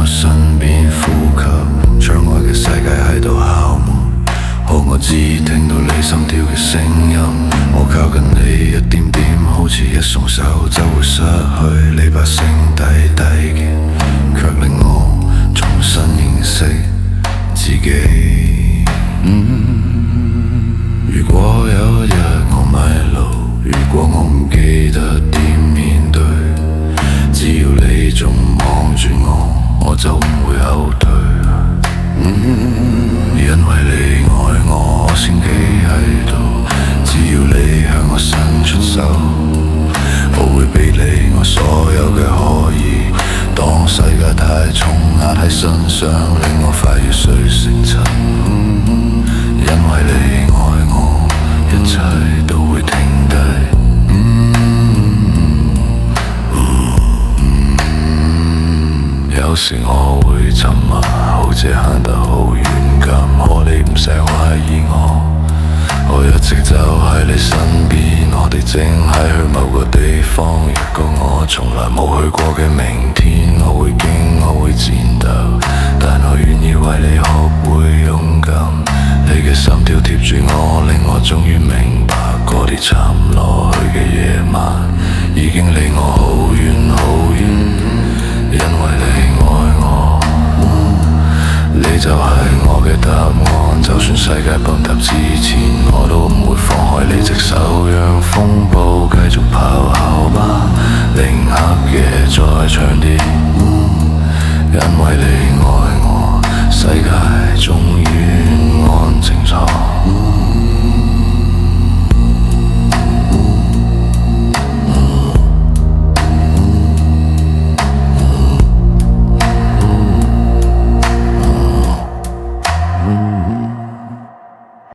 我身邊呼吸，窗外嘅世界喺度敲門，好我只聽到你心跳嘅聲音。我靠近你一點點，好似一鬆手就會失去你把聲低低嘅，卻令我重新認識自己。如果有一日我迷路，如果我唔記得點面對，只要你仲望住我就唔會後退。因為你愛我，我先企喺度，只要你向我伸出手，我會俾你我所有嘅可以。當世界太重壓喺身上，令我快要碎成塵。因為你愛我，一切都會停低。有時我會沉默，好似行得好遠咁，可你唔使懷疑我一直就喺你身邊，我哋正喺去某個地方，一個我從來冇去過嘅明天。我會驚，我會戰鬥，但我願意為你學會勇敢。你嘅心跳貼住我，令我終於明白，嗰啲沉落去嘅夜晚已經離我好遠好遠。因為你愛我，你就係我嘅答案。就算世界崩塌之前，我都唔會放開你隻手，讓風暴繼續咆哮吧。令黑夜再長啲，因為你愛我，世界終